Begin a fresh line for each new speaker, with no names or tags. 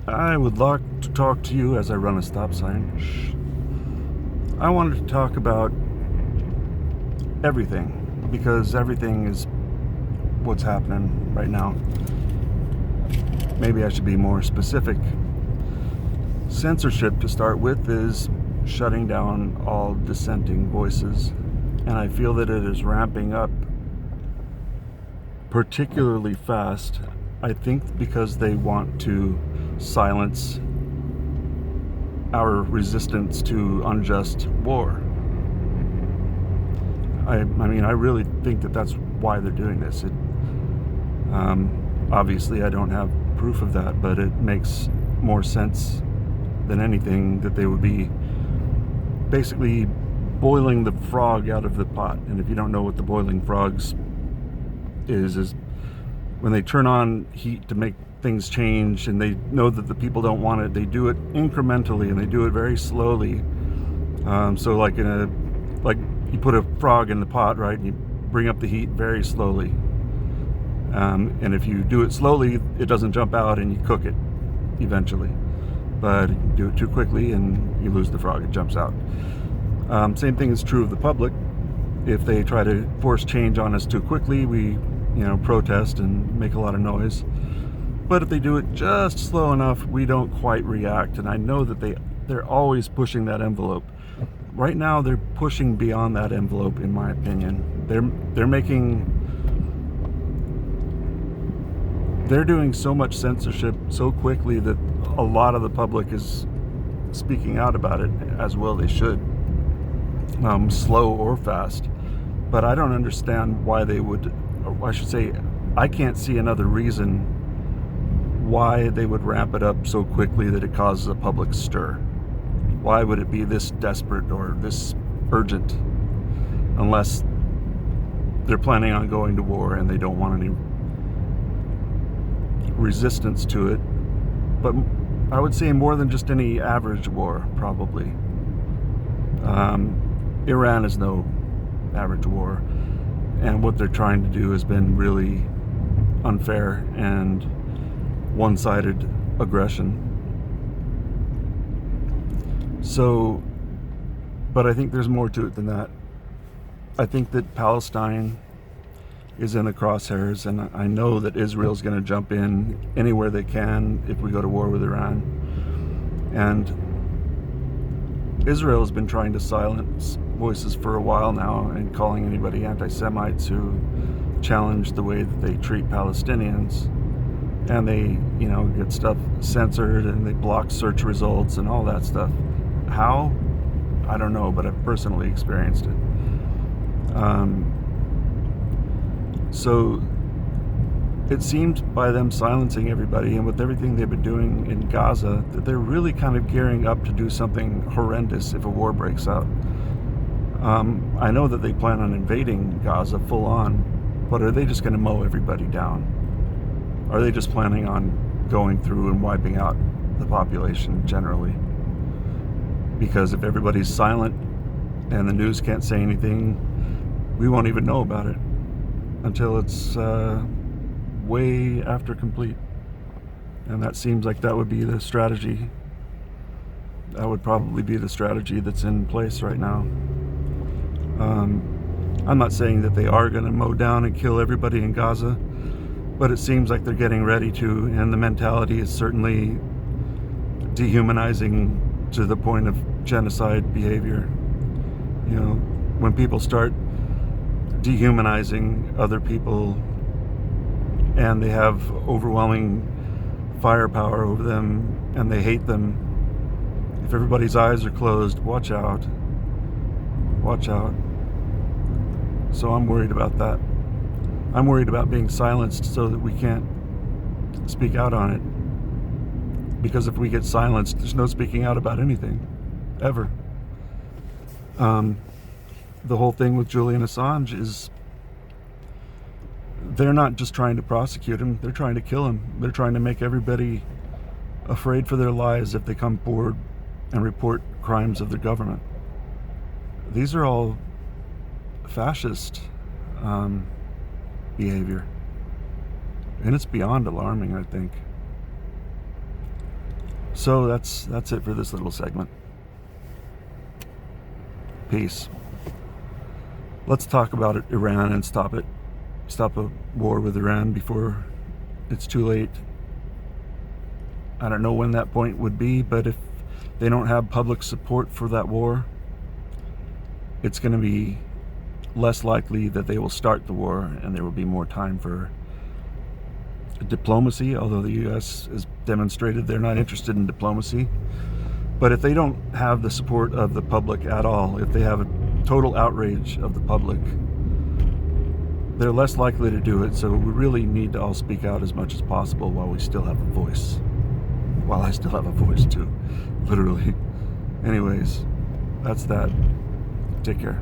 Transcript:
I would like to talk to you as I run a stop sign. Shh. I wanted to talk about everything because everything is what's happening right now. Maybe I should be more specific. Censorship, to start with, is shutting down all dissenting voices, and I feel that it is ramping up particularly fast. I think because they want to silence our resistance to unjust war. I mean, I really think that that's why they're doing this. Obviously, I don't have proof of that, but it makes more sense than anything that they would be basically boiling the frog out of the pot. And if you don't know what the boiling frogs is when they turn on heat to make things change, and they know that the people don't want it, they do it incrementally and they do it very slowly. So like you put a frog in the pot, right, and you bring up the heat very slowly. And if you do it slowly, it doesn't jump out and you cook it eventually. But you do it too quickly and you lose the frog, it jumps out. Same thing is true of the public. If they try to force change on us too quickly, we protest and make a lot of noise. But if they do it just slow enough, we don't quite react. And I know that they're always pushing that envelope. Right now, they're pushing beyond that envelope, in my opinion. They're doing so much censorship so quickly that a lot of the public is speaking out about it, as well they should, slow or fast. But I don't understand why they would, or I should say, I can't see another reason why they would ramp it up so quickly that it causes a public stir. Why would it be this desperate or this urgent, unless they're planning on going to war and they don't want any resistance to it? But I would say more than just any average war, probably. Iran is no average war, and what they're trying to do has been really unfair and one-sided aggression. So, but I think there's more to it than that. I think that Palestine is in the crosshairs, and I know that Israel's going to jump in anywhere they can if we go to war with Iran. And Israel has been trying to silence voices for a while now and calling anybody anti-Semites who challenge the way that they treat Palestinians. And they, get stuff censored and they block search results and all that stuff. How? I don't know, but I've personally experienced it. So it seemed by them silencing everybody and with everything they've been doing in Gaza that they're really kind of gearing up to do something horrendous if a war breaks out. I know that they plan on invading Gaza full on, but are they just going to mow everybody down? Are they just planning on going through and wiping out the population generally? Because if everybody's silent and the news can't say anything, we won't even know about it until it's way after complete. And that seems like that would be the strategy. That would probably be the strategy that's in place right now. I'm not saying that they are going to mow down and kill everybody in Gaza, but it seems like they're getting ready to, and the mentality is certainly dehumanizing to the point of genocide behavior. When people start dehumanizing other people and they have overwhelming firepower over them and they hate them, if everybody's eyes are closed, watch out. Watch out. So I'm worried about that. I'm worried about being silenced so that we can't speak out on it. Because if we get silenced, there's no speaking out about anything, ever. The whole thing with Julian Assange is they're not just trying to prosecute him, they're trying to kill him. They're trying to make everybody afraid for their lives if they come forward and report crimes of the government. These are all fascist behavior. And it's beyond alarming, I think. So that's it for this little segment. Peace. Let's talk about Iran and stop a war with Iran before it's too late. I don't know when that point would be, but if they don't have public support for that war, it's going to be less likely that they will start the war, and there will be more time for diplomacy, although the U.S. has demonstrated they're not interested in diplomacy. But if they don't have the support of the public at all, if they have a total outrage of the public, they're less likely to do it. So we really need to all speak out as much as possible while we still have a voice. While I still have a voice too, literally. Anyways, that's that. Take care.